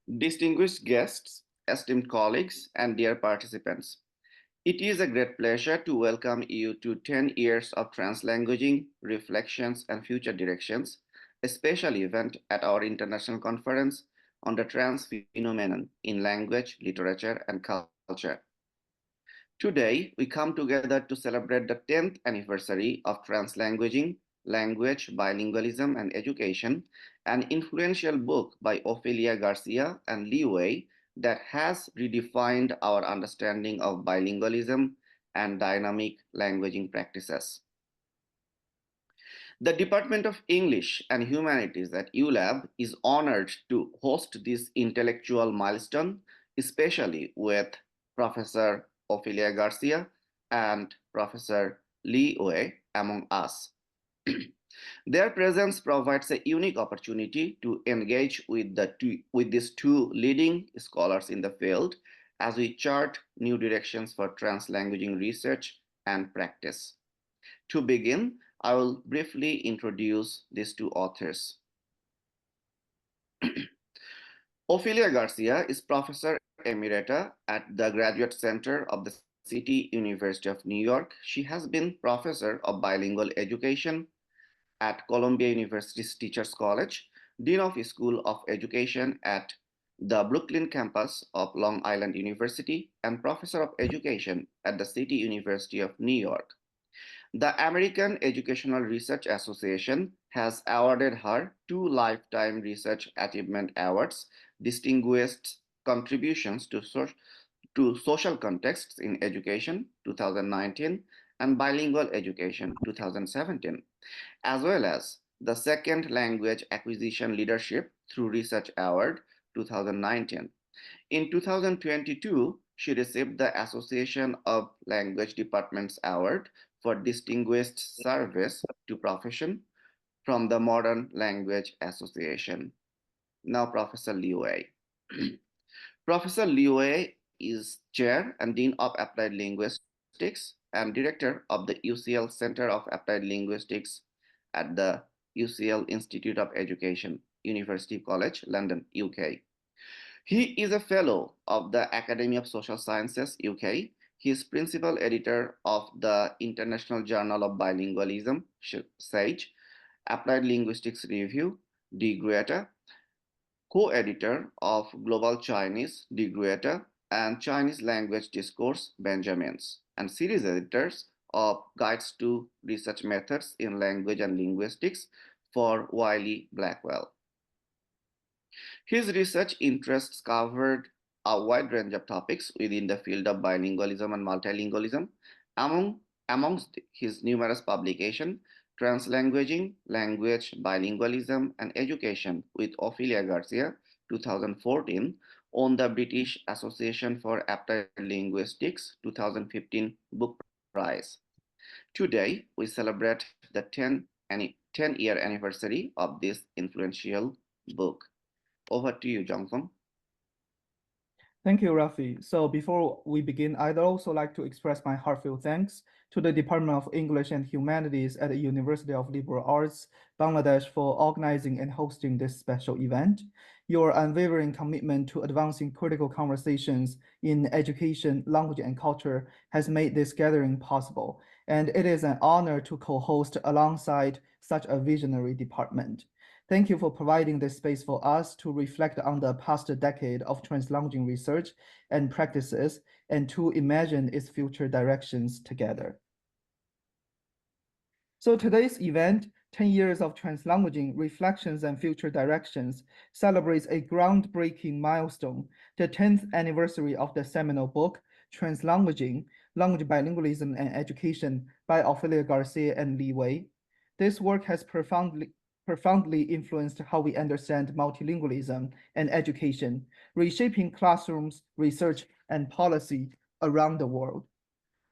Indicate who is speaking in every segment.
Speaker 1: Distinguished guests, esteemed colleagues, and dear participants, it is a great pleasure to welcome you to 10 years of translanguaging, reflections, and future directions, a special event at our international conference on the trans phenomenon in language, literature, and culture. Today, we come together to celebrate the 10th anniversary of translanguaging, language, bilingualism, and education, an influential book by Ofelia Garcia and Li Wei that has redefined our understanding of bilingualism and dynamic languaging practices. The Department of English and Humanities at ULAB is honored to host this intellectual milestone, especially with Professor Ofelia Garcia and Professor Li Wei among us. Their presence provides a unique opportunity to engage with these two leading scholars in the field as we chart new directions for translanguaging research and practice. To begin, I will briefly introduce these two authors. Ofelia Garcia is Professor Emerita at the Graduate Center of the City University of New York. She has been Professor of Bilingual Education at Columbia University's Teachers College, Dean of School of Education at the Brooklyn campus of Long Island University, and Professor of Education at the City University of New York. The American Educational Research Association has awarded her 2 Lifetime Research Achievement Awards, Distinguished Contributions to Social Contexts in Education 2019 and Bilingual Education 2017, as well as the Second Language Acquisition Leadership through Research Award 2019. In 2022, she received the Association of Language Departments Award for Distinguished Service to Profession from the Modern Language Association. Now, Professor Li Wei. Professor Li Wei is Chair and Dean of Applied Linguistics and Director of the UCL Center of Applied Linguistics at the UCL Institute of Education, University College, London, UK. He is a Fellow of the Academy of Social Sciences, UK. He is Principal Editor of the International Journal of Bilingualism, SAGE, Applied Linguistics Review, De Gruyter, co-editor of Global Chinese, De Gruyter, and Chinese Language Discourse, Benjamins, and series editors of Guides to Research Methods in Language and Linguistics for Wiley-Blackwell. His research interests covered a wide range of topics within the field of bilingualism and multilingualism. Amongst his numerous publications, Translanguaging, Language, Bilingualism, and Education with Ofelia Garcia, 2014, on the British Association for Applied Linguistics 2015 Book Prize. Today, we celebrate the 10-year anniversary of this influential book. Over to you, Johnson.
Speaker 2: Thank you, Rafi. So before we begin, I'd also like to express my heartfelt thanks to the Department of English and Humanities at the University of Liberal Arts, Bangladesh, for organizing and hosting this special event. Your unwavering commitment to advancing critical conversations in education, language, and culture has made this gathering possible, and it is an honor to co-host alongside such a visionary department. Thank you for providing this space for us to reflect on the past decade of translanguaging research and practices and to imagine its future directions together. So today's event, 10 Years of Translanguaging, Reflections and Future Directions, celebrates a groundbreaking milestone, the 10th anniversary of the seminal book, Translanguaging, Language, Bilingualism, and Education by Ofelia Garcia and Li Wei. This work has profoundly influenced how we understand multilingualism and education, reshaping classrooms, research, and policy around the world.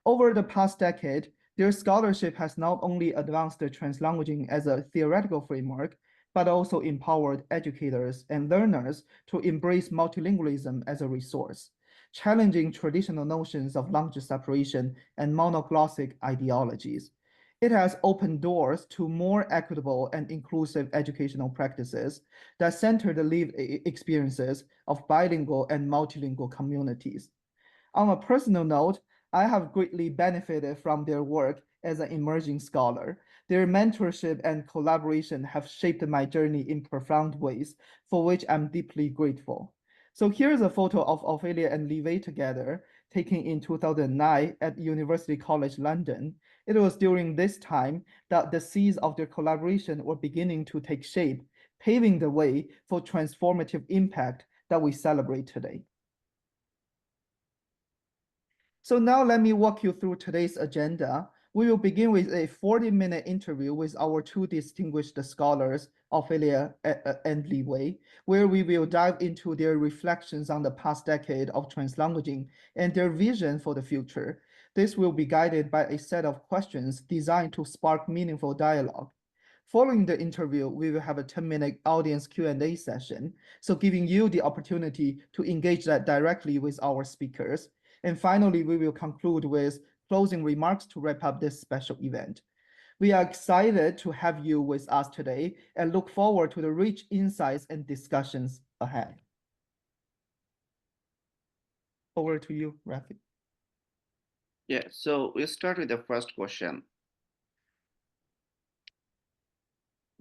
Speaker 2: Over the past decade, their scholarship has not only advanced translanguaging as a theoretical framework, but also empowered educators and learners to embrace multilingualism as a resource, challenging traditional notions of language separation and monoglossic ideologies. It has opened doors to more equitable and inclusive educational practices that center the lived experiences of bilingual and multilingual communities. On a personal note, I have greatly benefited from their work as an emerging scholar. Their mentorship and collaboration have shaped my journey in profound ways, for which I'm deeply grateful. So here's a photo of Ophelia and Livet together, taken in 2009 at University College London. It was during this time that the seeds of their collaboration were beginning to take shape, paving the way for transformative impact that we celebrate today. So now let me walk you through today's agenda. We will begin with a 40-minute interview with our two distinguished scholars, Ophelia and Li Wei, where we will dive into their reflections on the past decade of translanguaging and their vision for the future. This will be guided by a set of questions designed to spark meaningful dialogue. Following the interview, we will have a 10-minute audience Q&A session, so giving you the opportunity to engage that directly with our speakers. And finally, we will conclude with closing remarks to wrap up this special event. We are excited to have you with us today and look forward to the rich insights and discussions ahead. Over to you, Rafi.
Speaker 1: Yeah, so we'll start with the first question.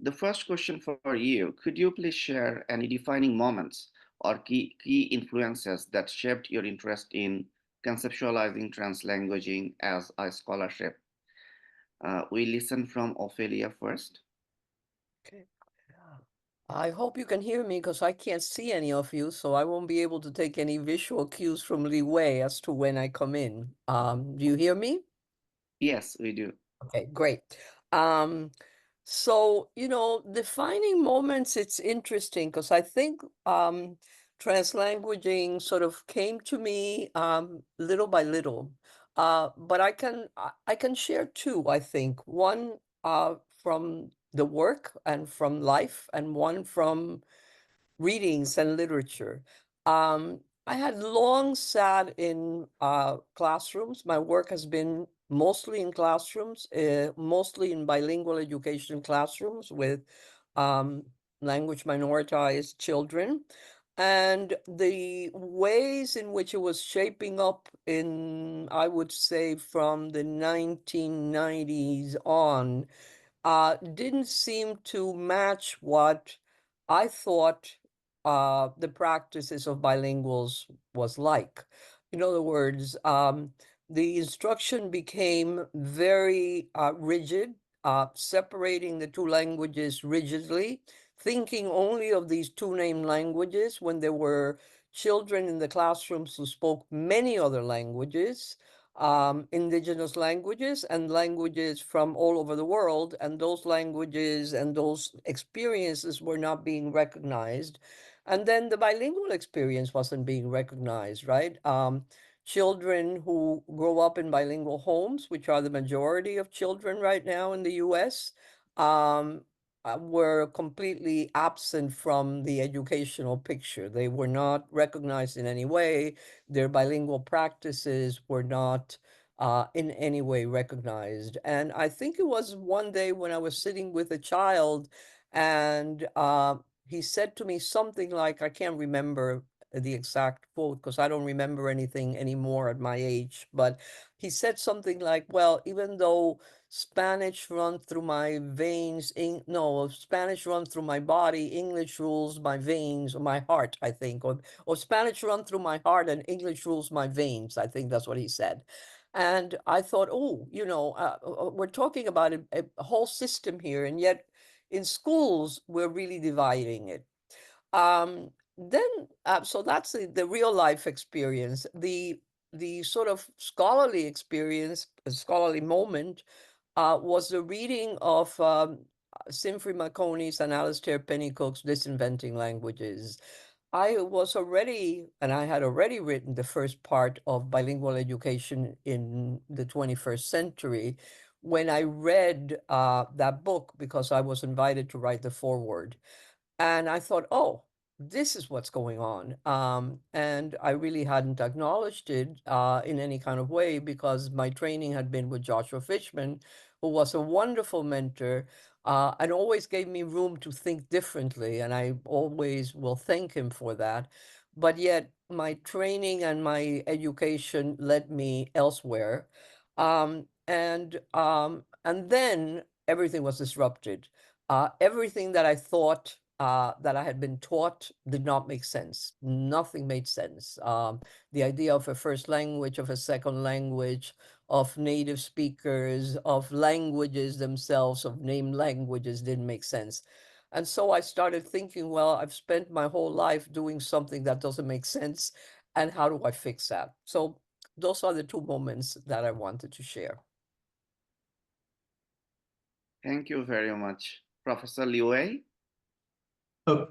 Speaker 1: The first question for you, could you please share any defining moments or key influences that shaped your interest in conceptualizing translanguaging as a scholarship? We listen from Ophelia first.
Speaker 3: Okay. I hope you can hear me because I can't see any of you, so I won't be able to take any visual cues from Li Wei as to when I come in. Do you hear me?
Speaker 1: Yes, we do.
Speaker 3: Okay, great. Um, so, defining moments, it's interesting because I think translanguaging sort of came to me little by little. But I can share two, I think. One from the work and from life, and one from readings and literature. I had long sat in classrooms. My work has been mostly in classrooms, mostly in bilingual education classrooms with um, language minoritized children. And the ways in which it was shaping up in, I would say, from the 1990s on, didn't seem to match what I thought the practices of bilinguals was like. In other words, the instruction became very rigid, separating the two languages rigidly, thinking only of these two named languages when there were children in the classrooms who spoke many other languages, indigenous languages and languages from all over the world, and those languages and those experiences were not being recognized. And then the bilingual experience wasn't being recognized, right? Children who grow up in bilingual homes, which are the majority of children right now in the US, um, were completely absent from the educational picture. They were not recognized in any way. Their bilingual practices were not in any way recognized. And I think it was one day when I was sitting with a child, and he said to me something like, I can't remember the exact quote because I don't remember anything anymore at my age, but he said something like, well, even though Spanish runs through my veins, no, Spanish runs through my body, English rules my veins, or my heart, I think, or Spanish run through my heart and English rules my veins. I think that's what he said. And I thought, oh, we're talking about a whole system here, and yet in schools, we're really dividing it. Then, so that's the real life experience. The sort of scholarly experience, a scholarly moment, was the reading of Simfrey Marconi's and Alastair Pennycook's Disinventing Languages. I was already, and I had already written the first part of bilingual education in the 21st century when I read that book because I was invited to write the foreword. And I thought, oh, this is what's going on. And I really hadn't acknowledged it in any kind of way because my training had been with Joshua Fishman, who was a wonderful mentor, and always gave me room to think differently, and I always will thank him for that. But yet, my training and my education led me elsewhere, and then everything was disrupted. Everything that I thought that I had been taught did not make sense. Nothing made sense. The idea of a first language, of a second language, of native speakers, of languages themselves, of named languages didn't make sense. And so I started thinking, well, I've spent my whole life doing something that doesn't make sense. And how do I fix that? So those are the two moments that I wanted to share.
Speaker 1: Thank you very much. Professor Liu.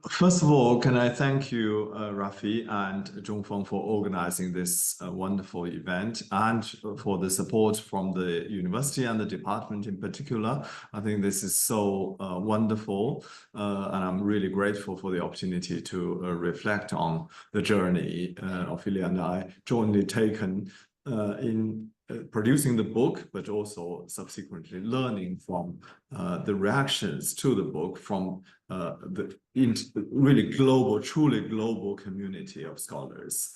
Speaker 4: First of all, can I thank you, Rafi and Zhongfeng, for organizing this wonderful event and for the support from the university and the department in particular. I think this is so wonderful, and I'm really grateful for the opportunity to reflect on the journey Ofelia and I jointly taken in producing the book, but also subsequently learning from the reactions to the book from the really global, truly global community of scholars.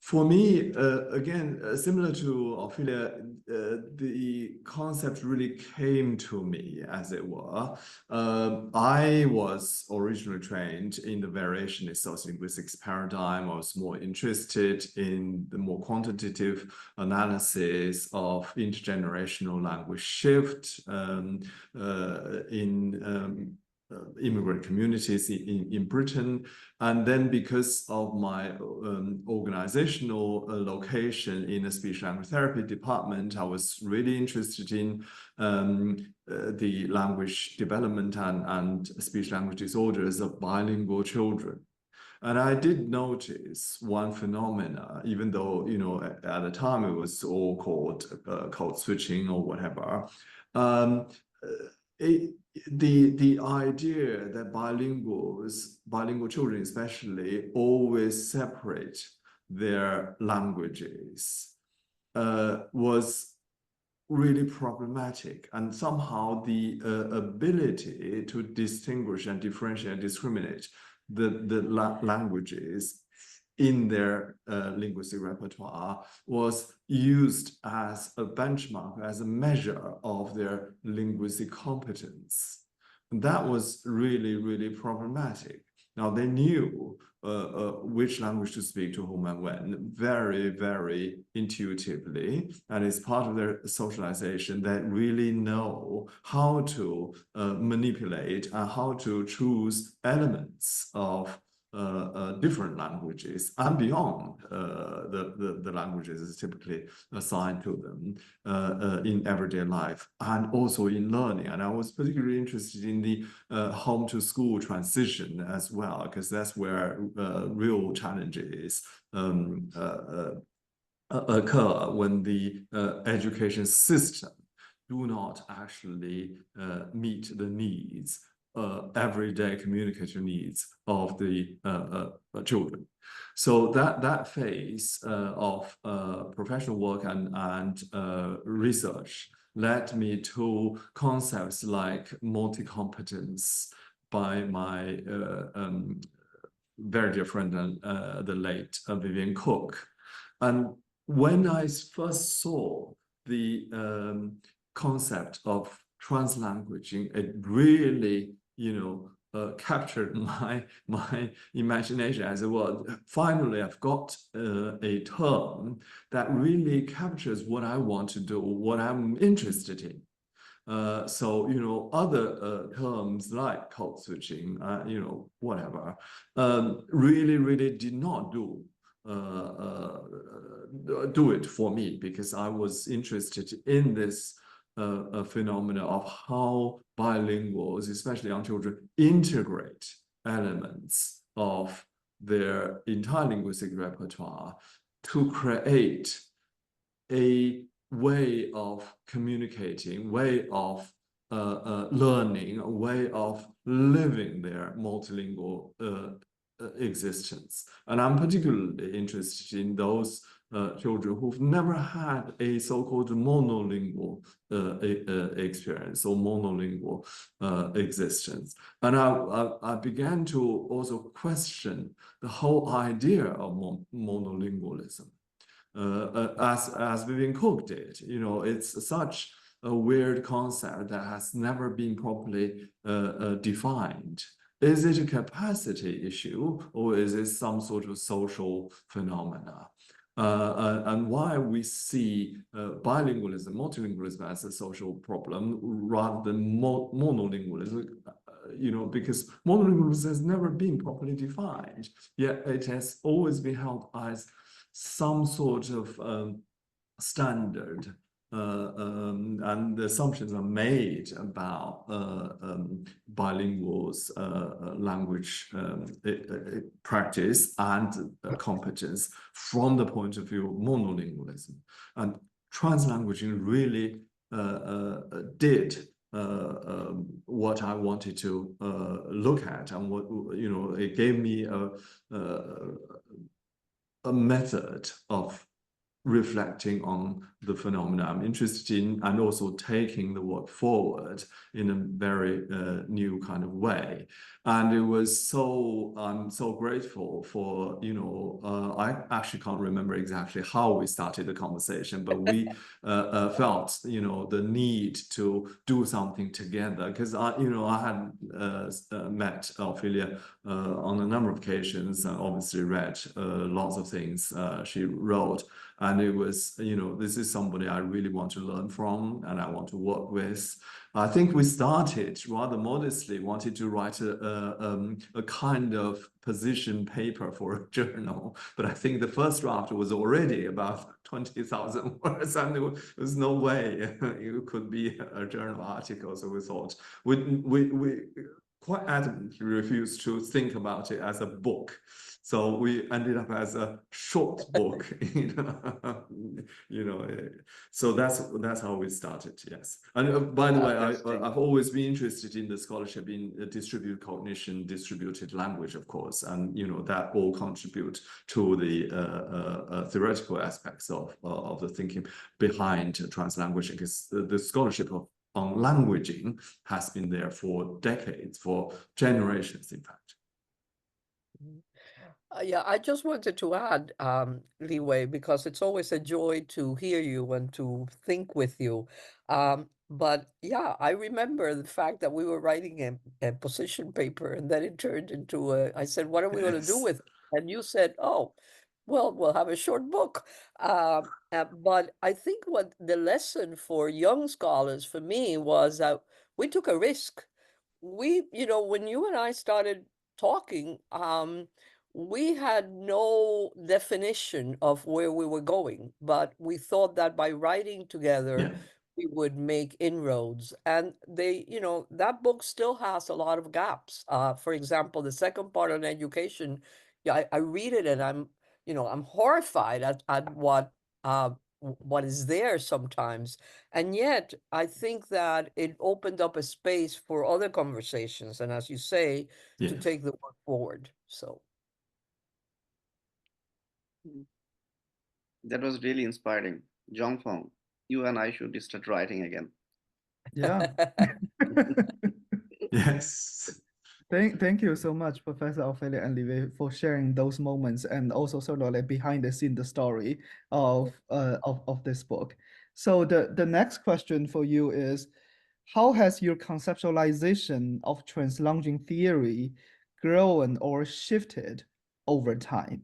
Speaker 4: For me, again, similar to Ophelia, the concept really came to me, as it were. I was originally trained in the variationist sociolinguistics paradigm. I was more interested in the more quantitative analysis of intergenerational language shift in immigrant communities in Britain. And then because of my organizational location in the speech language therapy department, I was really interested in the language development and speech language disorders of bilingual children. And I did notice one phenomena, even though, you know, at the time it was all called code switching or whatever. The idea that bilingual children especially, always separate their languages was really problematic. And somehow the ability to distinguish and differentiate and discriminate the languages in their linguistic repertoire was used as a benchmark, as a measure of their linguistic competence. And that was really, really problematic. Now, they knew which language to speak to whom and when very, very intuitively. And it's part of their socialization that really know how to manipulate and how to choose elements of different languages and beyond the languages is typically assigned to them in everyday life and also in learning. And I was particularly interested in the home to school transition as well, because that's where real challenges occur when the education system do not actually meet the needs, everyday communication needs of the children. So that phase of professional work and research led me to concepts like multi-competence by my very dear friend, the late Vivian Cook. And when I first saw the concept of translanguaging, it really, captured my imagination as it was. Finally, I've got a term that really captures what I want to do, what I'm interested in. So, other terms like code switching, whatever, really, really did not do it for me, because I was interested in this phenomena of how bilinguals, especially young children, integrate elements of their entire linguistic repertoire to create a way of communicating, way of learning, a way of living their multilingual existence. And I'm particularly interested in those children who've never had a so-called monolingual experience or monolingual existence. And I began to also question the whole idea of monolingualism. As Vivian Cook did, it's such a weird concept that has never been properly defined. Is it a capacity issue, or is it some sort of social phenomena? And why we see bilingualism, multilingualism as a social problem rather than monolingualism, because monolingualism has never been properly defined, yet it has always been held as some sort of standard, and the assumptions are made about bilinguals' language practice and competence from the point of view of monolingualism. And translanguaging really did what I wanted to look at, and what it gave me a method of reflecting on the phenomena I'm interested in, and also taking the work forward in a very new kind of way. And it was I'm so grateful for, I actually can't remember exactly how we started the conversation, but we felt, the need to do something together, because I had met Ophelia on a number of occasions, and obviously read lots of things she wrote. And it was, this is somebody I really want to learn from and I want to work with. I think we started rather modestly, wanted to write a kind of position paper for a journal. But I think the first draft was already about 20,000 words, and there was no way it could be a journal article. So we thought, we quite adamantly refused to think about it as a book. So we ended up as a short book, So that's how we started. Yes, and by the way, I've always been interested in the scholarship in distributed cognition, distributed language, of course, and that all contribute to the theoretical aspects of the thinking behind translanguaging, because the scholarship on languaging has been there for decades, for generations, in fact.
Speaker 3: Yeah, I just wanted to add, Li Wei, because it's always a joy to hear you and to think with you. But yeah, I remember the fact that we were writing a position paper, and then it turned into I said, what are we going to do with it? And you said, oh, well, we'll have a short book. But I think what the lesson for young scholars for me was that we took a risk. When you and I started talking, we had no definition of where we were going, but we thought that by writing together, we would make inroads. And that book still has a lot of gaps. For example, the second part on education, yeah, I read it and I'm horrified at what is there sometimes. And yet, I think that it opened up a space for other conversations, and as you say, to take the work forward. So.
Speaker 1: That was really inspiring. Zhongfeng, you and I should start writing again.
Speaker 2: Yeah.
Speaker 4: Yes.
Speaker 2: Thank you so much, Professor Ophelia and Li Wei, for sharing those moments, and also sort of like behind the scene the story of this book. So the next question for you is, how has your conceptualization of translanguaging theory grown or shifted over time?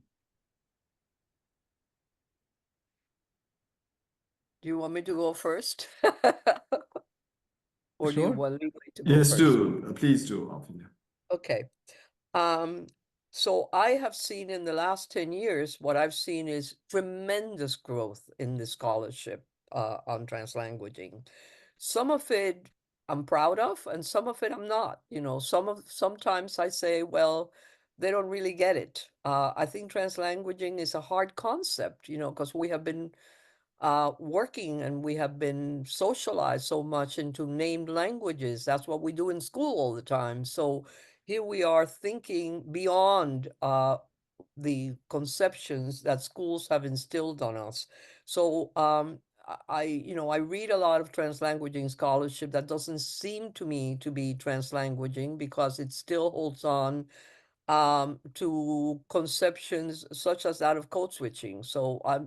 Speaker 3: Do you want me to go first? Or do you
Speaker 2: Sure.
Speaker 3: want Li Wei to go
Speaker 4: Yes,
Speaker 3: first?
Speaker 4: do. Please do, Ophelia.
Speaker 3: Okay. So I have seen in the last 10 years, what I've seen is tremendous growth in the scholarship on translanguaging. Some of it I'm proud of, and some of it I'm not. Sometimes I say, well, they don't really get it. I think translanguaging is a hard concept, because we have been working and we have been socialized so much into named languages. That's what we do in school all the time. So here we are thinking beyond the conceptions that schools have instilled on us. So I read a lot of translanguaging scholarship that doesn't seem to me to be translanguaging because it still holds on to conceptions such as that of code switching. So I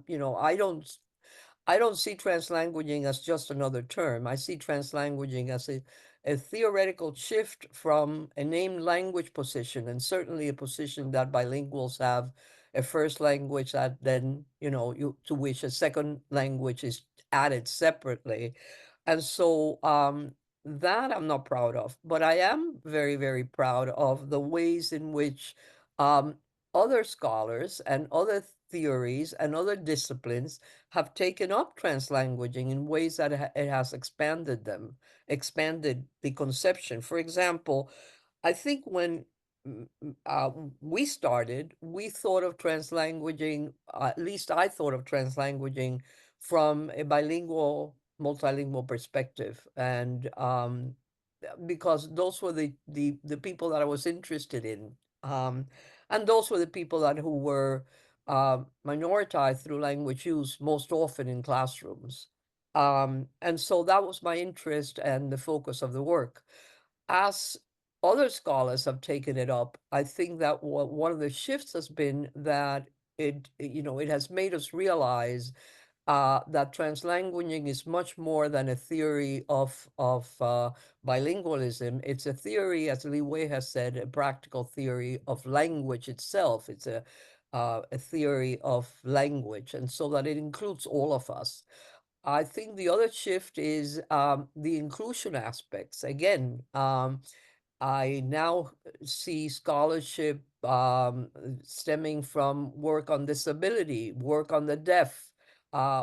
Speaker 3: don't see translanguaging as just another term. I see translanguaging as a theoretical shift from a named language position, and certainly a position that bilinguals have a first language that then, to which a second language is added separately. And so that I'm not proud of, but I am very, very proud of the ways in which um, other scholars and other theories and other disciplines have taken up translanguaging in ways that it has expanded them, expanded the conception. For example, I think when we started, we thought of translanguaging, at least I thought of translanguaging from a bilingual, multilingual perspective. And because those were the people that I was interested in. And those were the people who were minoritized through language use most often in classrooms. And so that was my interest and the focus of the work. As other scholars have taken it up, I think that one of the shifts has been that it has made us realize that translanguaging is much more than a theory of bilingualism. It's a theory, as Li Wei has said, a practical theory of language itself. It's a theory of language, and so that it includes all of us. I think the other shift is the inclusion aspects. Again, I now see scholarship stemming from work on disability, work on the deaf,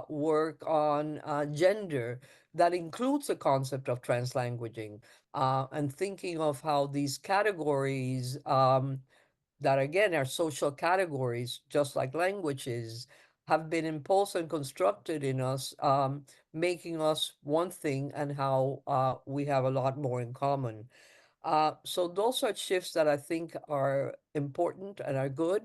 Speaker 3: work on gender that includes the concept of translanguaging, and thinking of how these categories that again are social categories, just like languages, have been imposed and constructed in us, making us one thing, and how we have a lot more in common. So those are shifts that I think are important and are good.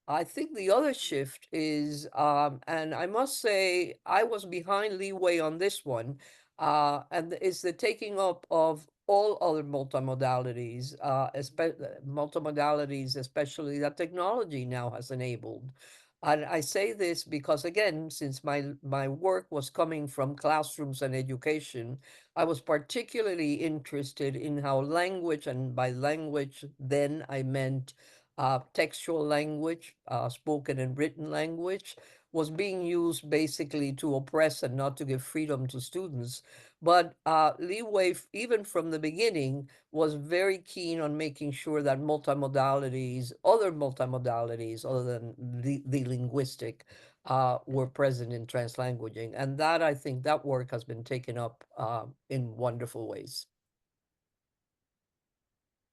Speaker 3: I think the other shift is, and I must say, I was behind Leeway on this one, and is the taking up of all other multimodalities, multimodalities, especially that technology now has enabled. And I say this because, again, since my work was coming from classrooms and education, I was particularly interested in how language, and by language, then I meant textual language, spoken and written language, was being used basically to oppress and not to give freedom to students. But Leeway, even from the beginning, was very keen on making sure that other multimodalities other than the linguistic, were present in translanguaging. And that, I think, that work has been taken up in wonderful ways.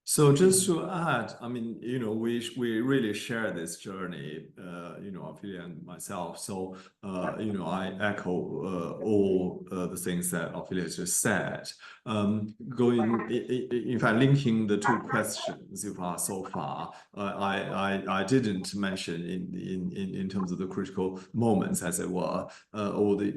Speaker 4: So just to add, I mean, we really share this journey, Ophelia and myself. So, I echo all the things that Ophelia just said. In fact, linking the two questions you've asked so far, I didn't mention in terms of the critical moments, as it were, all the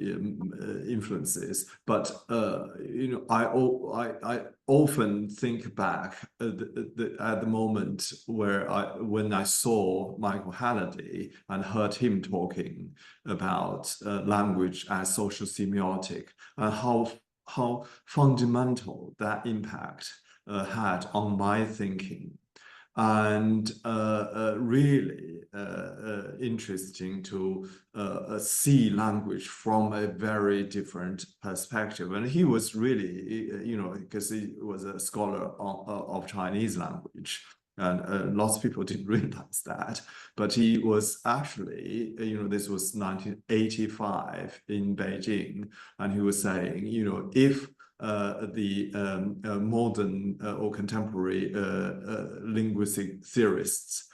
Speaker 4: influences. But I often think back at the moment when I saw Michael Halliday and heard him talking about language as social semiotic, and how fundamental that impact had on my thinking. And really interesting to see language from a very different perspective. And he was really, because he was a scholar of Chinese language, and lots of people didn't realize that. But he was actually, this was 1985 in Beijing, and he was saying, if the modern or contemporary linguistic theorists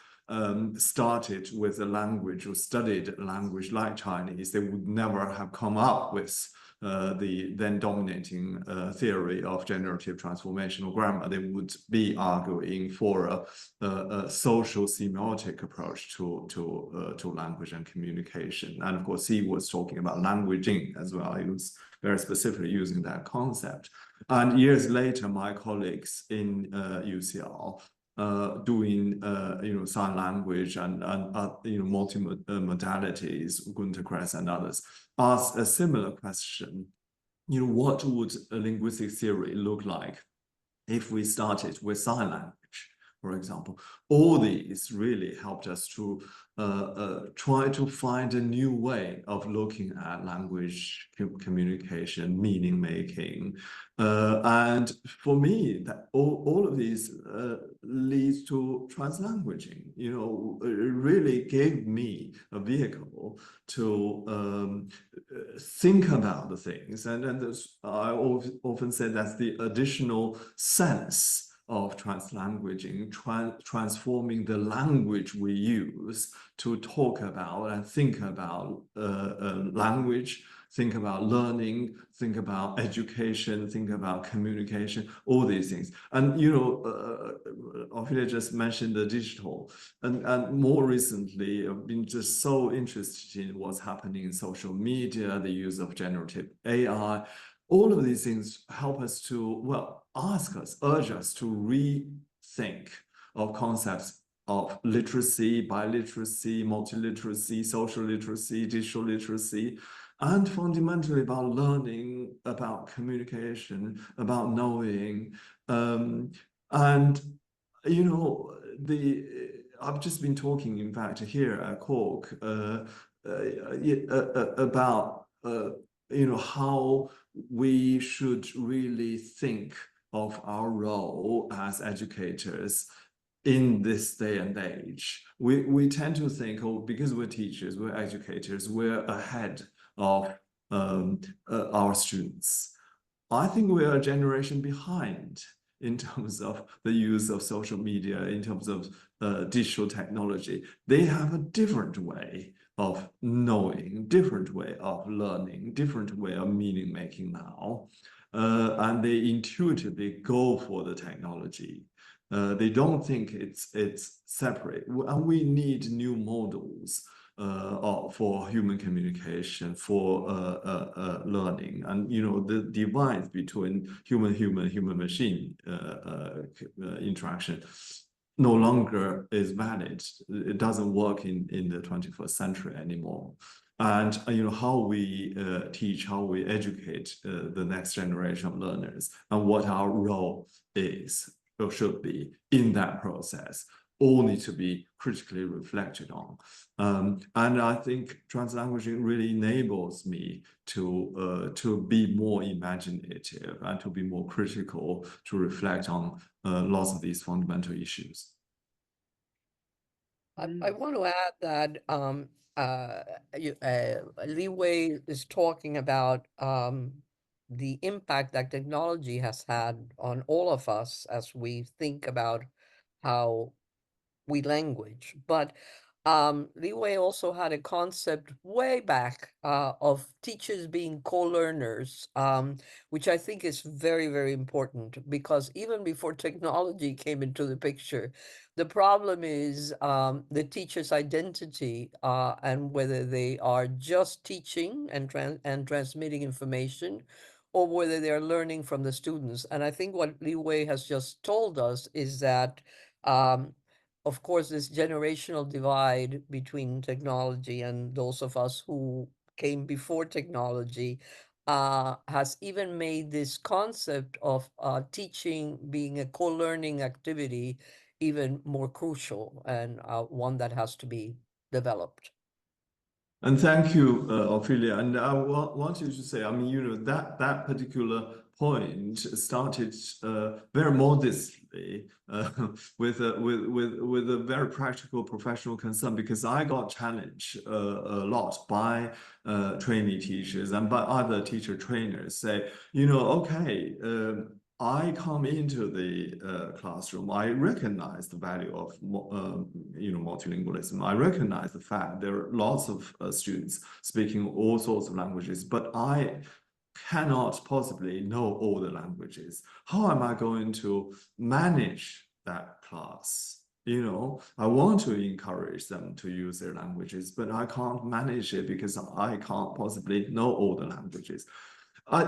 Speaker 4: started with a language or studied a language like Chinese, they would never have come up with the then dominating theory of generative transformational grammar, they would be arguing for a social semiotic approach to language and communication. And of course, he was talking about languaging as well. He was very specifically using that concept. And years later, my colleagues in UCL doing sign language and multi-modalities, Gunter Kress and others, asked a similar question. What would a linguistic theory look like if we started with sign language, for example? All these really helped us to try to find a new way of looking at language communication, meaning making. And for me, that all of these leads to translanguaging. It really gave me a vehicle to think about the things. And I often say that's the additional sense of translanguaging, transforming the language we use to talk about and think about language, think about learning, think about education, think about communication, all these things. And, Ofelia just mentioned the digital. And more recently, I've been just so interested in what's happening in social media, the use of generative AI. All of these things help us to, urge us to rethink of concepts of literacy, biliteracy, multiliteracy, social literacy, digital literacy, and fundamentally about learning, about communication, about knowing. I've just been talking, in fact, here at Cork about how we should really think of our role as educators in this day and age. We tend to think, because we're teachers, we're educators, we're ahead of our students. I think we are a generation behind in terms of the use of social media, in terms of digital technology. They have a different way of knowing, different way of learning, different way of meaning making now. And they intuitively go for the technology. They don't think it's separate. And we need new models for human communication, for learning. And the divide between human-machine interaction no longer is valid. It doesn't work in the 21st century anymore. And how we teach, how we educate the next generation of learners, and what our role is or should be in that process, all need to be critically reflected on. And I think translanguaging really enables me to be more imaginative and to be more critical, to reflect on lots of these fundamental issues.
Speaker 3: I want to add that Li Wei is talking about the impact that technology has had on all of us as we think about how we language. But Li Wei also had a concept way back of teachers being co-learners, which I think is very, very important, because even before technology came into the picture, the problem is the teacher's identity and whether they are just teaching and transmitting information, or whether they're learning from the students. And I think what Li Wei has just told us is that of course, this generational divide between technology and those of us who came before technology has even made this concept of teaching being a co-learning activity even more crucial, and one that has to be developed.
Speaker 4: And thank you, Ofelia. And I wanted to say, that particular point started very modestly with a very practical professional concern, because I got challenged a lot by trainee teachers and by other teacher trainers say, I come into the classroom, I recognize the value of multilingualism. I recognize the fact there are lots of students speaking all sorts of languages, but I cannot possibly know all the languages. How am I going to manage that class? You know, I want to encourage them to use their languages, but I can't manage it because I can't possibly know all the languages.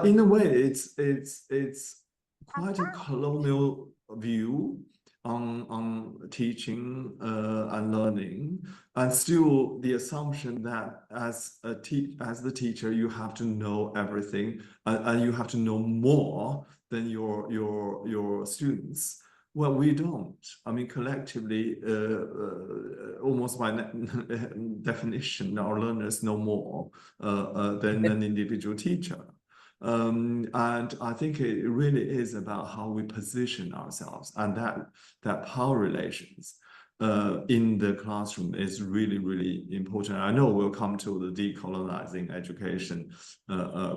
Speaker 4: In a way, it's quite a colonial view on teaching and learning, and still the assumption that as the teacher you have to know everything, and you have to know more than your students. Well, we don't. I mean, collectively, almost by definition, our learners know more than an individual teacher. And I think it really is about how we position ourselves, and that power relations in the classroom is really, really important. I know we'll come to the decolonizing education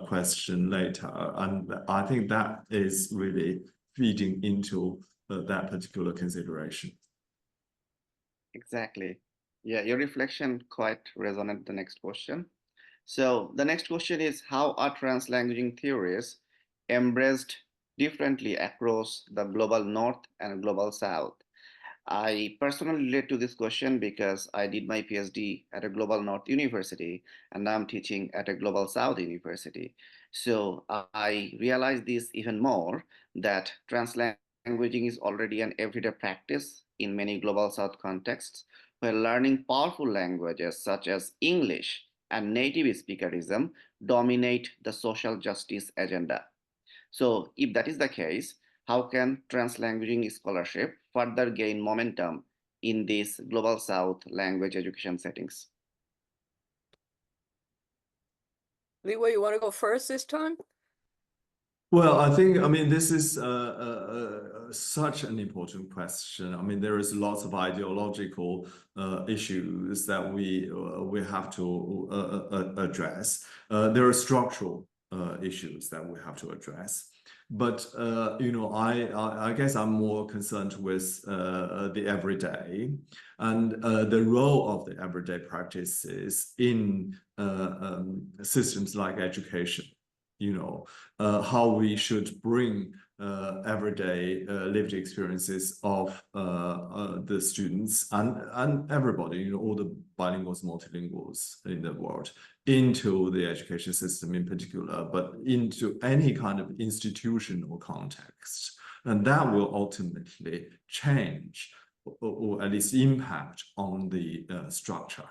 Speaker 4: question later, and I think that is really feeding into that particular consideration.
Speaker 1: Exactly. Yeah, your reflection quite resonant the next question. So the next question is, how are translanguaging theories embraced differently across the global north and global south? I personally relate to this question because I did my PhD at a global north university and I'm teaching at a global south university. So I realize this even more, that translanguaging is already an everyday practice in many global south contexts, where learning powerful languages such as English and native speakerism dominate the social justice agenda. So, if that is the case, how can translanguaging scholarship further gain momentum in these global south language education settings?
Speaker 3: Liwei, you want to go first this time?
Speaker 4: Well, I think, I mean, this is such an important question. I mean, there is lots of ideological issues that we have to address. There are structural issues that we have to address. But, you know, I guess I'm more concerned with the everyday and the role of the everyday practices in systems like education. You know, how we should bring everyday lived experiences of the students and everybody, you know, all the bilinguals, multilinguals in the world, into the education system in particular, but into any kind of institutional context. And that will ultimately change or at least impact on the structure.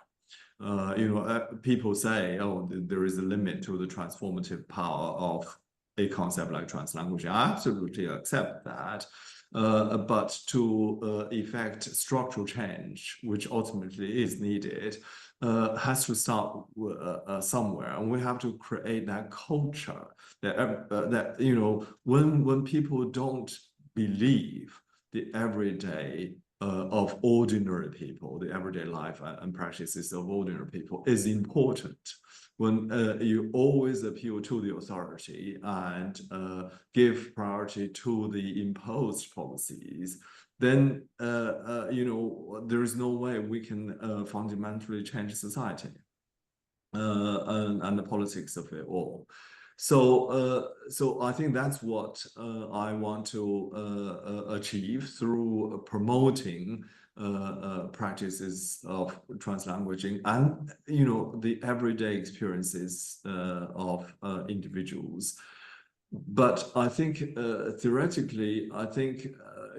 Speaker 4: You know, people say, oh, there is a limit to the transformative power of a concept like translanguaging. I absolutely accept that. But to effect structural change, which ultimately is needed, has to start somewhere. And we have to create that culture that you know, when people don't believe the everyday of ordinary people, the everyday life and practices of ordinary people is important. When you always appeal to the authority and give priority to the imposed policies, then you know, there is no way we can fundamentally change society and the politics of it all. So, so I think that's what I want to achieve through promoting practices of translanguaging and, you know, the everyday experiences of individuals. But I think theoretically, I think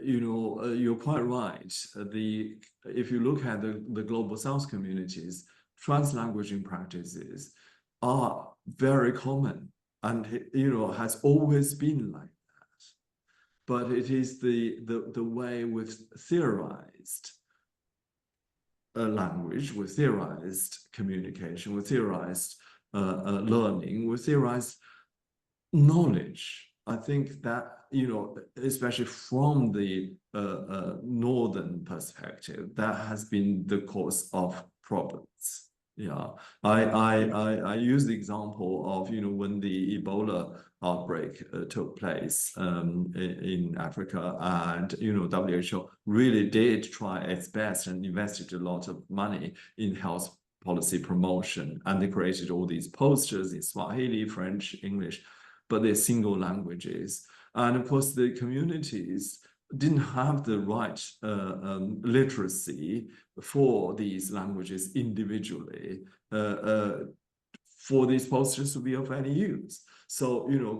Speaker 4: you know, you're quite right. If you look at the global South communities, translanguaging practices are very common. And, you know, has always been like that. But it is the way we've theorized language, with theorized communication, with theorized learning, with theorized knowledge. I think that, you know, especially from the northern perspective, that has been the cause of problems. Yeah, I use the example of, you know, when the Ebola outbreak took place in Africa, and, you know, WHO really did try its best and invested a lot of money in health policy promotion, and they created all these posters in Swahili, French, English. but they're single languages. And of course, the communities didn't have the right literacy for these languages individually for these posters to be of any use. So,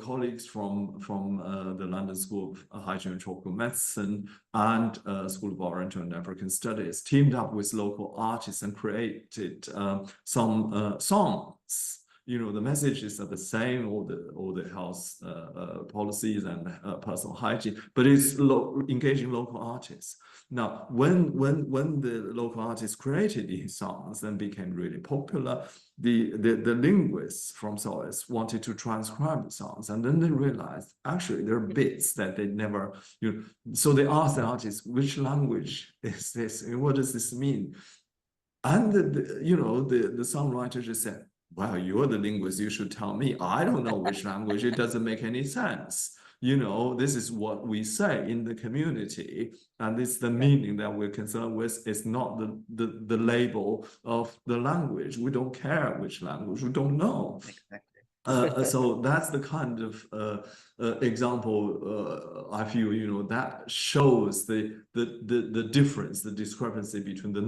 Speaker 4: colleagues from the London School of Hygiene and Tropical Medicine and School of Oriental and African Studies teamed up with local artists and created some songs. The messages are the same, all the health policies and personal hygiene, but it's engaging local artists. Now, when the local artists created these songs and became really popular, the linguists from SOAS wanted to transcribe the songs, and then they realized actually there are bits that they never, so they asked the artists, which language is this? And what does this mean? And the songwriter just said, well, you're the linguist, you should tell me. I don't know which language, it doesn't make any sense. This is what we say in the community, and it's the meaning that we're concerned with. It's not the label of the language. We don't care which language, we don't know.
Speaker 1: Exactly.
Speaker 4: So that's the kind of example I feel, that shows the difference, the discrepancy between the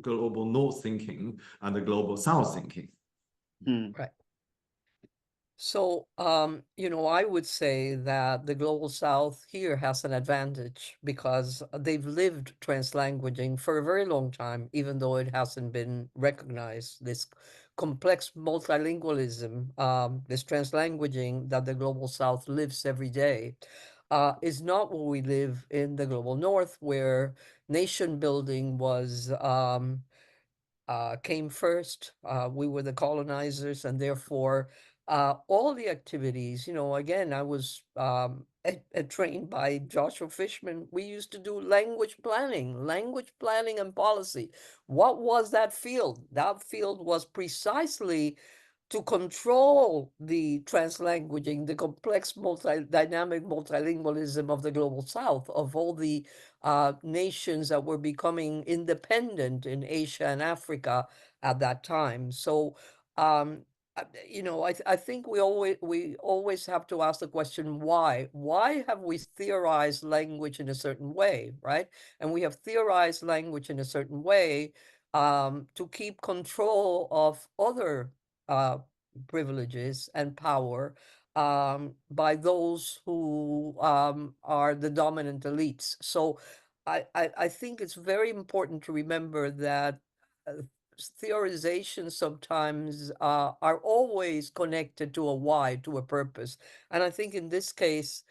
Speaker 4: global North thinking and the global South thinking.
Speaker 3: Right. So, I would say that the Global South here has an advantage because they've lived translanguaging for a very long time, even though it hasn't been recognized. This complex multilingualism, this translanguaging that the Global South lives every day, is not what we live in the Global North, where nation building was came first. We were the colonizers, and therefore, all the activities, again, I was trained by Joshua Fishman. We used to do language planning and policy. What was that field? That field was precisely to control the translanguaging, the complex dynamic multilingualism of the Global South, of all the nations that were becoming independent in Asia and Africa at that time. So, I think we always have to ask the question, why? Why have we theorized language in a certain way, right? And we have theorized language in a certain way to keep control of other uh, privileges and power by those who are the dominant elites. So I think it's very important to remember that theorizations sometimes are always connected to a why, to a purpose. And I think in this case,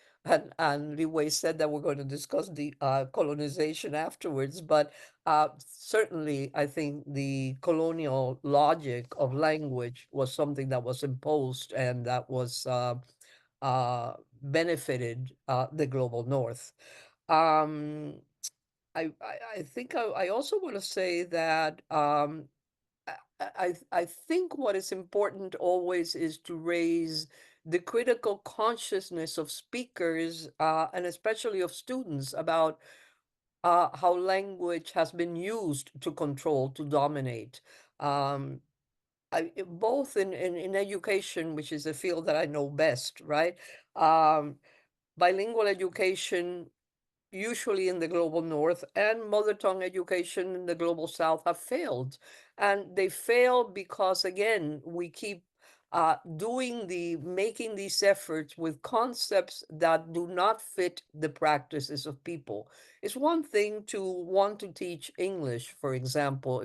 Speaker 3: and Li Wei said that we're going to discuss the colonization afterwards, but certainly I think the colonial logic of language was something that was imposed and that was benefited the global north. Um, I think I also want to say that I think what is important always is to raise the critical consciousness of speakers and especially of students about how language has been used to control, to dominate. Um, both in education, which is a field that I know best, right? Um, Bilingual education usually in the global north, and mother tongue education in the global south have failed. And they fail because, again, we keep making these efforts with concepts that do not fit the practices of people. It's one thing to want to teach English, for example,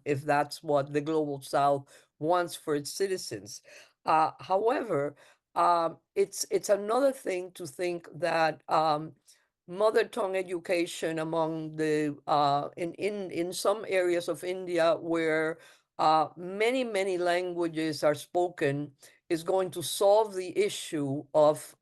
Speaker 3: if that's what the global south wants for its citizens. However, it's another thing to think that mother tongue education among the in some areas of India where many languages are spoken is going to solve the issue of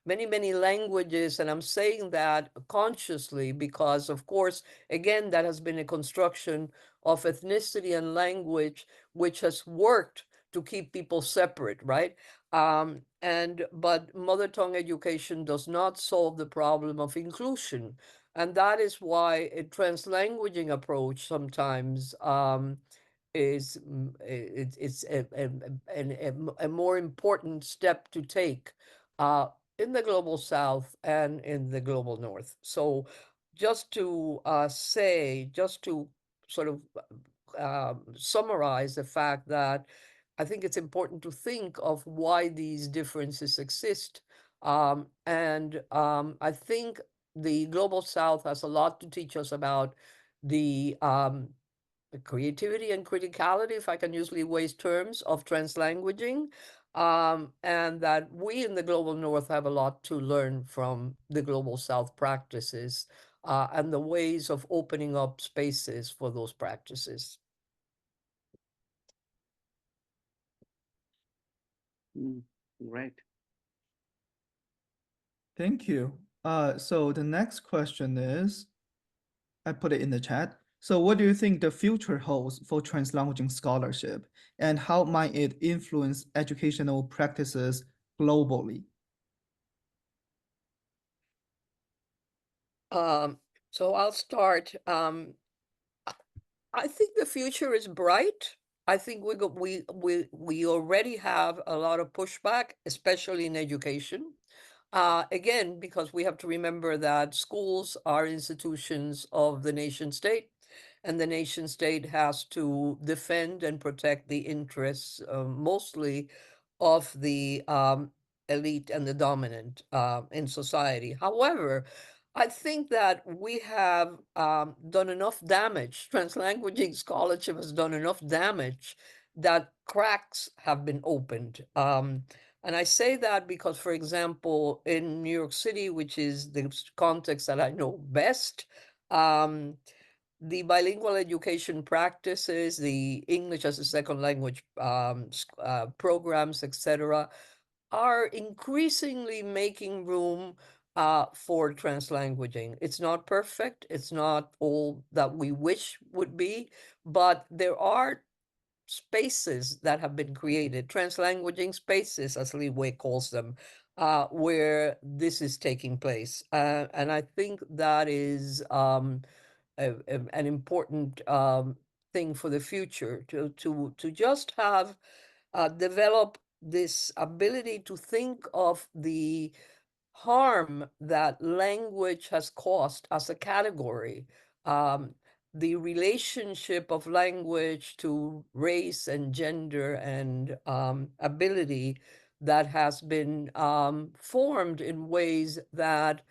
Speaker 3: many languages. And I'm saying that consciously because, of course, again, that has been a construction of ethnicity and language which has worked to keep people separate, right? But mother tongue education does not solve the problem of inclusion. And that is why a translanguaging approach sometimes is it's a more important step to take uh, in the global south and in the global north. So just to just to sort of summarize the fact that I think it's important to think of why these differences exist. I think the global south has a lot to teach us about the creativity and criticality, if I can use Way's terms, of translanguaging, and that we in the global north have a lot to learn from the global south practices and the ways of opening up spaces for those practices.
Speaker 1: Right.
Speaker 2: Thank you. So the next question is, I put it in the chat. So what do you think the future holds for translanguaging scholarship, and how might it influence educational practices globally?
Speaker 3: So I'll start. I think the future is bright. I think we already have a lot of pushback, especially in education. Again, because we have to remember that schools are institutions of the nation state, and the nation state has to defend and protect the interests mostly of the elite and the dominant in society. However, I think that we have done enough damage. Translanguaging scholarship has done enough damage that cracks have been opened. And I say that because, for example, in New York City, which is the context that I know best, the bilingual education practices, the English as a second language programs, etc., are increasingly making room for translanguaging. It's not perfect. It's not all that we wish would be, but there are spaces that have been created, translanguaging spaces, as Wei calls them, where this is taking place. And I think that is an important thing for the future to just have develop this ability to think of the harm that language has caused as a category, um, the relationship of language to race and gender and ability that has been formed in ways that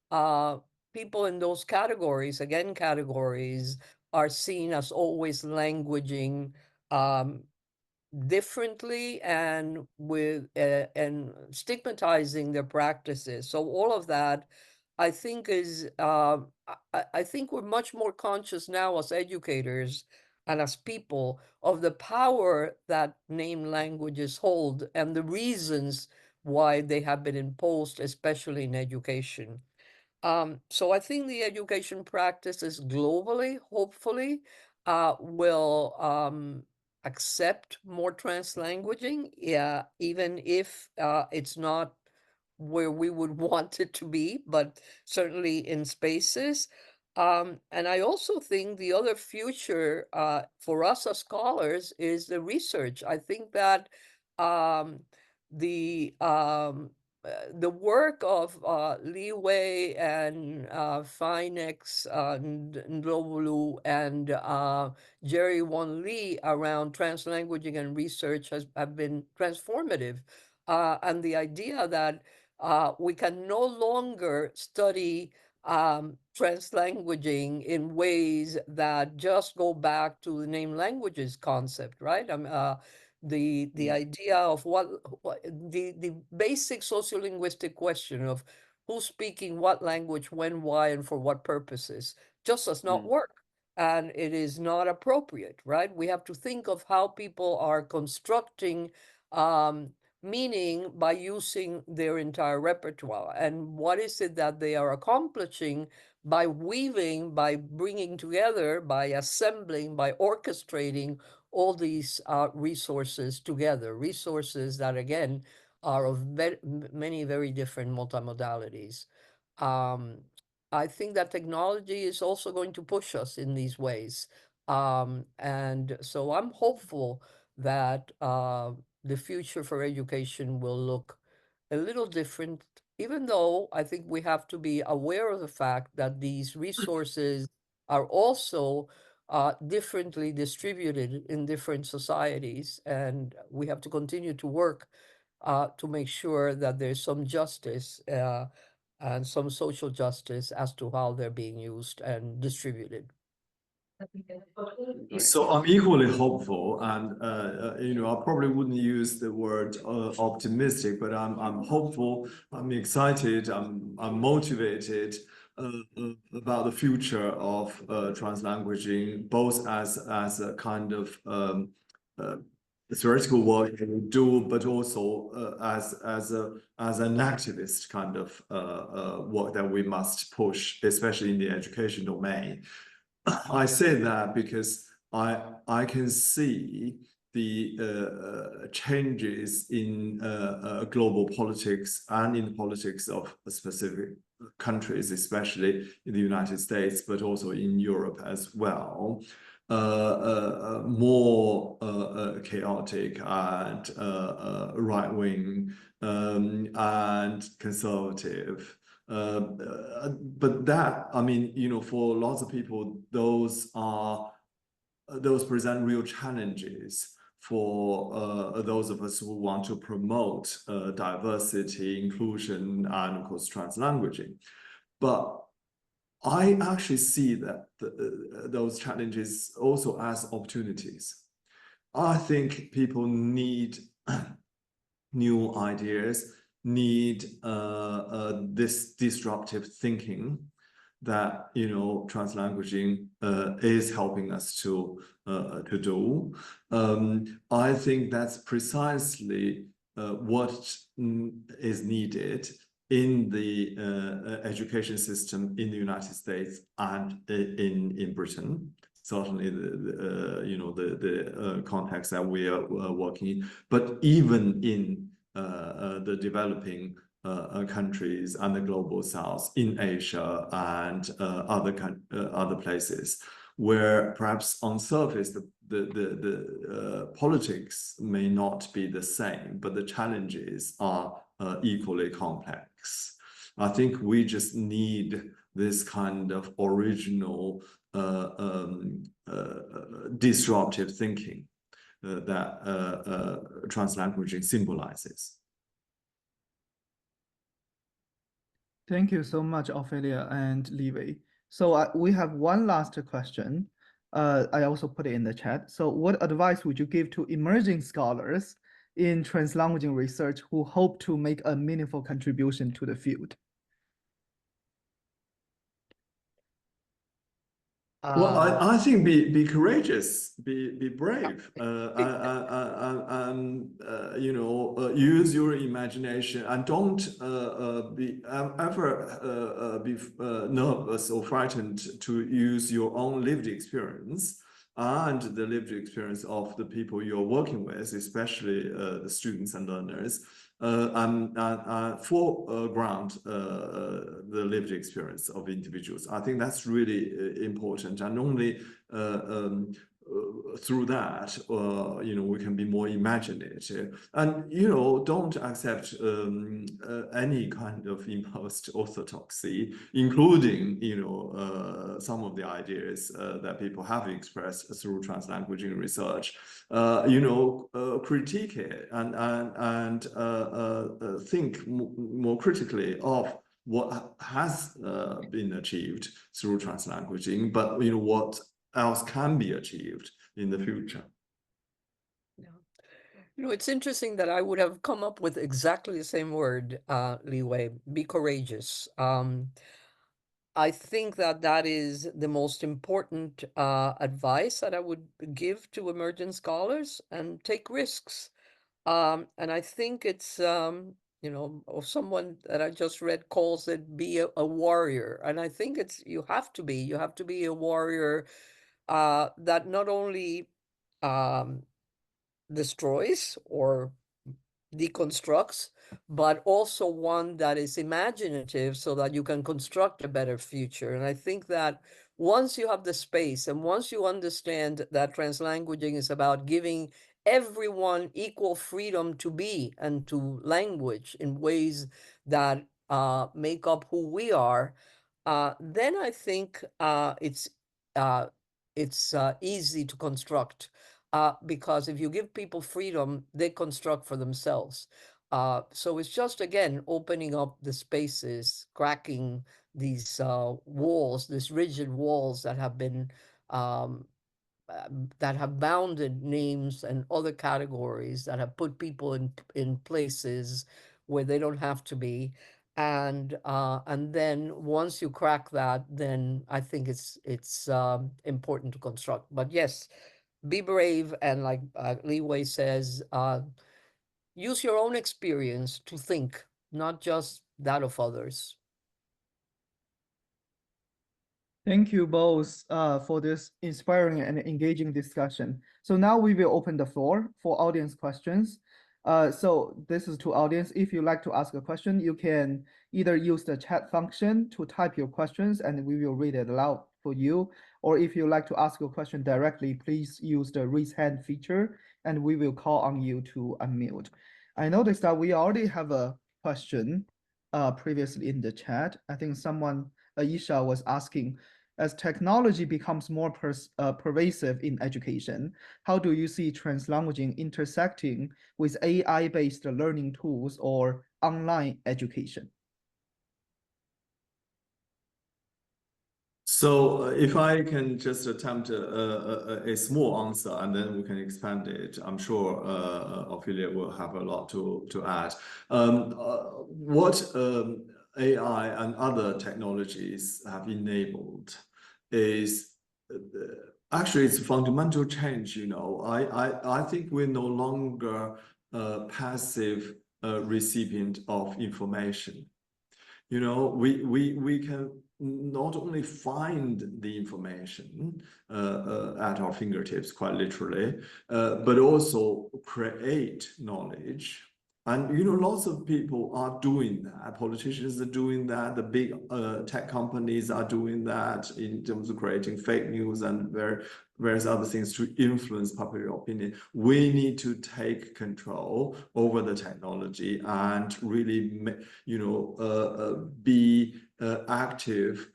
Speaker 3: uh, people in those categories, again, categories, are seen as always languaging um, differently and with and stigmatizing their practices. So all of that, I think, is I think we're much more conscious now as educators and as people of the power that name languages hold and the reasons why they have been imposed, especially in education. So I think the education practices globally, hopefully, will accept more translanguaging, yeah, even if it's not where we would want it to be, but certainly in spaces. And I also think the other future for us as scholars is the research. I think that um, the um, the work of Wei and Finex, Ndlovulu, and Jerry Won Lee around translanguaging and research have been transformative. And the idea that we can no longer study translanguaging in ways that just go back to the name languages concept, right? The idea of what the basic sociolinguistic question of who's speaking what language, when, why, and for what purposes just does not work. And it is not appropriate, right? We have to think of how people are constructing um, meaning by using their entire repertoire. And what is it that they are accomplishing by weaving, by bringing together, by assembling, by orchestrating all these resources together, resources that, again, are of many very different multimodalities. Um, I think that technology is also going to push us in these ways. And so I'm hopeful that the future for education will look a little different, even though I think we have to be aware of the fact that these resources are also differently distributed in different societies, and we have to continue to work to make sure that there's some justice and some social justice as to how they're being used and distributed.
Speaker 1: Right.
Speaker 4: So I'm equally hopeful, and I probably wouldn't use the word optimistic, but I'm hopeful. I'm excited. I'm motivated about the future of translanguaging, both as a kind of uh, theoretical work that we do, but also as an activist kind of work that we must push, especially in the education domain. I say that because I can see the changes in global politics and in politics of specific countries, especially in the United States, but also in Europe as well. More chaotic and right-wing and conservative. But that, I mean, for lots of people, those present real challenges for those of us who want to promote diversity, inclusion, and of course translanguaging. But I actually see that those challenges also as opportunities. I think people need new ideas, need this disruptive thinking that translanguaging is helping us to do. I think that's precisely what is needed in the education system in the United States and in Britain. Certainly, the context that we are working in, but even in the developing countries and the global south, in Asia and other places, where perhaps on surface the politics may not be the same, but the challenges are equally complex. I think we just need this kind of original disruptive thinking that translanguaging symbolizes.
Speaker 2: Thank you so much, Ophelia and Liwei. So we have one last question. I also put it in the chat. So what advice would you give to emerging scholars in translanguaging research who hope to make a meaningful contribution to the field?
Speaker 4: Well, I think be courageous, be brave, and use your imagination, and don't be ever be nervous or frightened to use your own lived experience and the lived experience of the people you're working with, especially the students and learners. And foreground the lived experience of individuals. I think that's really important, and only through that, we can be more imaginative, and don't accept any kind of imposed orthodoxy, including some of the ideas that people have expressed through translanguaging research. Critique it and think more critically of what has been achieved through translanguaging, but what else can be achieved in the future.
Speaker 3: Yeah. It's interesting that I would have come up with exactly the same word, Liwei, be courageous. I think that is the most important advice that I would give to emergent scholars, and take risks. And I think it's, or someone that I just read calls it be a warrior. And I think you have to be a warrior that not only destroys or deconstructs, but also one that is imaginative so that you can construct a better future. And I think that once you have the space and once you understand that translanguaging is about giving everyone equal freedom to be and to language in ways that make up who we are, then I think uh, it's easy to construct because if you give people freedom, they construct for themselves. So it's just, again, opening up the spaces, cracking these walls, these rigid walls um, that have bounded names and other categories that have put people in places where they don't have to be. And then once you crack that, then I think it's important to construct. But yes, be brave and, like Li Wei says, use your own experience to think, not just that of others.
Speaker 2: Thank you both for this inspiring and engaging discussion. So now we will open the floor for audience questions. So this is to audience. If you'd like to ask a question, you can either use the chat function to type your questions and we will read it aloud for you. Or if you'd like to ask your question directly, please use the raise hand feature and we will call on you to unmute. I noticed that we already have a question previously in the chat. I think someone, Aisha, was asking, as technology becomes more pervasive in education, how do you see translanguaging intersecting with AI-based learning tools or online education?
Speaker 4: So if I can just attempt a small answer and then we can expand it, I'm sure Ophelia will have a lot to add. What AI and other technologies have enabled is actually it's a fundamental change. I think we're no longer a passive recipient of information. We can not only find the information at our fingertips, quite literally, but also create knowledge. And lots of people are doing that. Politicians are doing that. The big tech companies are doing that in terms of creating fake news and various other things to influence popular opinion. We need to take control over the technology and really, be active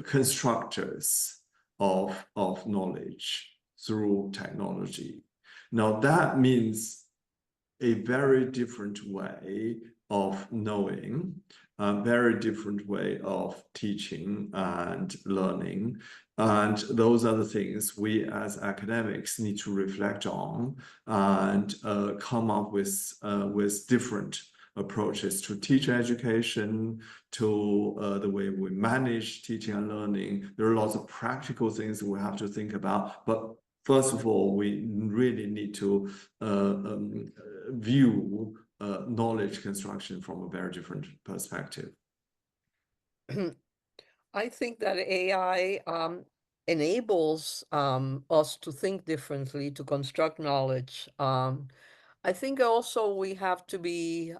Speaker 4: constructors of knowledge through technology. Now that means a very different way of knowing, a very different way of teaching and learning. And those are the things we as academics need to reflect on and come up with different approaches to teacher education, to the way we manage teaching and learning. There are lots of practical things we have to think about, but first of all, we really need to view knowledge construction from a very different perspective.
Speaker 3: I think that AI enables us to think differently, to construct knowledge. I think also we have to be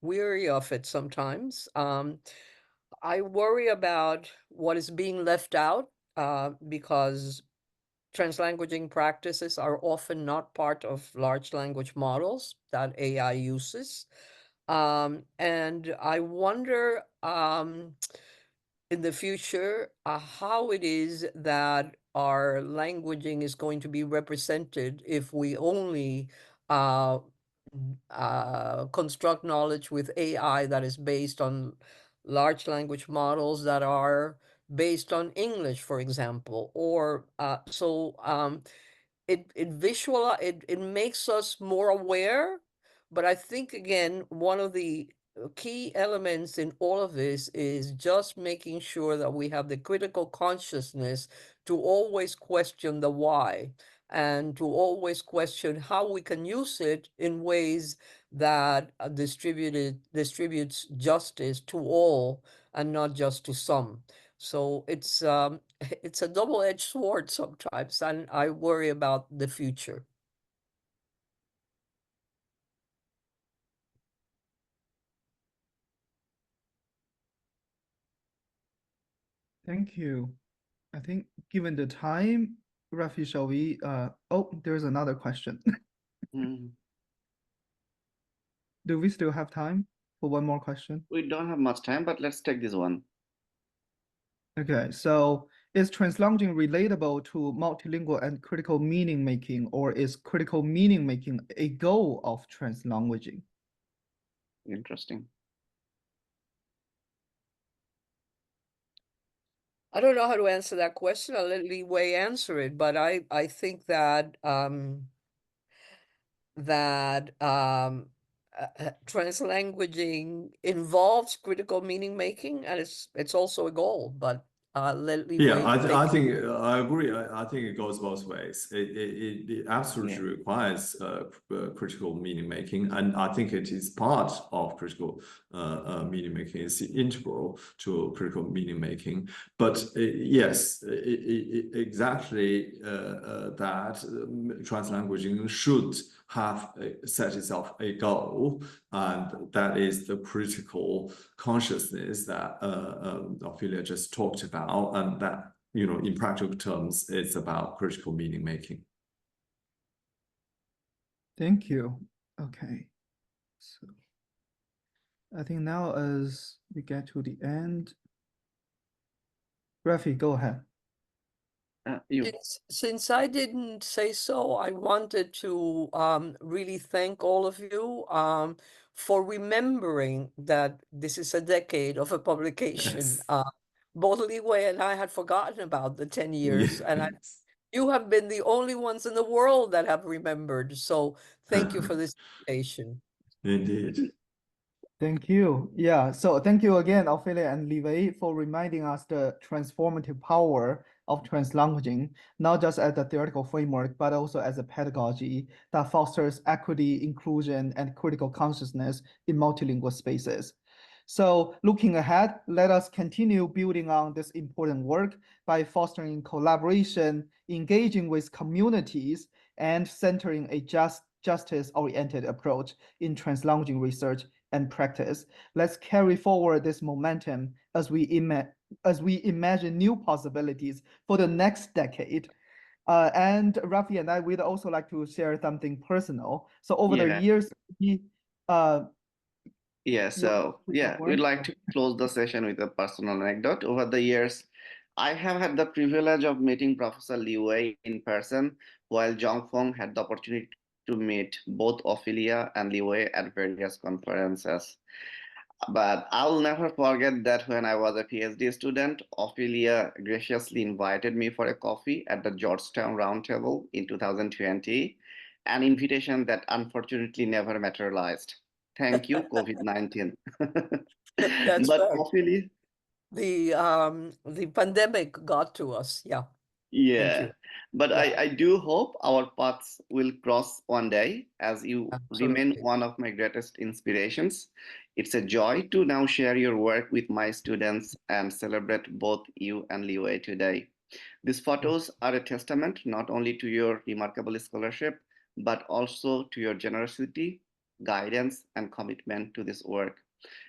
Speaker 3: weary of it sometimes. I worry about what is being left out because translanguaging practices are often not part of large language models that AI uses. And I wonder in the future how it is that our languaging is going to be represented if we only uh, construct knowledge with AI that is based on large language models that are based on English, for example, or it makes us more aware. But I think, again, one of the key elements in all of this is just making sure that we have the critical consciousness to always question the why and to always question how we can use it in ways that distributes justice to all and not just to some. So it's a double-edged sword sometimes, and I worry about the future.
Speaker 2: Thank you. I think given the time, Rafi, shall we, oh, there's another question.
Speaker 1: Mm.
Speaker 2: Do we still have time for one more question?
Speaker 1: We don't have much time, but let's take this one.
Speaker 2: Okay, so is translanguaging relatable to multilingual and critical meaning making, or is critical meaning making a goal of translanguaging?
Speaker 1: Interesting.
Speaker 3: I don't know how to answer that question. I'll let Li Wei answer it, but I think that translanguaging involves critical meaning making, and it's also a goal. But let Li
Speaker 4: Yeah,
Speaker 3: Wei
Speaker 4: I
Speaker 3: take.
Speaker 4: think I agree. I think it goes both ways. It absolutely
Speaker 1: Yeah.
Speaker 4: requires critical meaning making, and I think it is part of critical meaning making. It's integral to critical meaning making. But yes, exactly that translanguaging should have set itself a goal, and that is the critical consciousness that Ofelia just talked about, and that, you know, in practical terms, it's about critical meaning making.
Speaker 2: Thank you. Okay, so I think now as we get to the end, Rafi, go ahead.
Speaker 1: You.
Speaker 3: Since I didn't say so, I wanted to really thank all of you for remembering that this is a decade of a publication.
Speaker 4: Yes.
Speaker 3: Both Li Wei and I had forgotten about the 10 years, and
Speaker 4: Yes.
Speaker 3: you have been the only ones in the world that have remembered. So thank you for this invitation.
Speaker 4: Indeed.
Speaker 2: Thank you. Yeah, so thank you again, Ofelia and Li Wei, for reminding us the transformative power of translanguaging, not just as a theoretical framework, but also as a pedagogy that fosters equity, inclusion, and critical consciousness in multilingual spaces. So looking ahead, let us continue building on this important work by fostering collaboration, engaging with communities, and centering a justice-oriented approach in translanguaging research and practice. Let's carry forward this momentum as we imagine new possibilities for the next decade. And Rafi and I would also like to share something personal. So over the
Speaker 1: Yeah.
Speaker 2: years, we
Speaker 1: Yeah, so yeah, we'd like to close the session with a personal anecdote. Over the years, I have had the privilege of meeting Professor Li Wei in person, while Zhang Feng had the opportunity to meet both Ophelia and Li Wei at various conferences. But I'll never forget that when I was a PhD student, Ophelia graciously invited me for a coffee at the Georgetown Roundtable in 2020, an invitation that unfortunately never materialized. Thank you, COVID-19.
Speaker 3: That's
Speaker 1: But
Speaker 3: right.
Speaker 1: Ophelia,
Speaker 3: The pandemic got to us. Yeah. Thank
Speaker 1: yeah,
Speaker 3: you.
Speaker 1: but
Speaker 3: Yeah,
Speaker 1: I do hope our paths will cross one day as you remain
Speaker 3: absolutely.
Speaker 1: one of my greatest inspirations. It's a joy to now share your work with my students and celebrate both you and Li Wei today. These photos are a testament not only to your remarkable scholarship, but also to your generosity, guidance, and commitment to this work.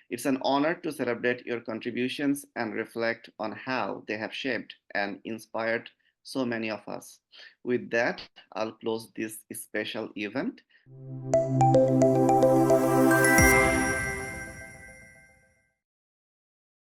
Speaker 1: It's an honor to celebrate your contributions and reflect on how they have shaped and inspired so many of us. With that, I'll close this special event.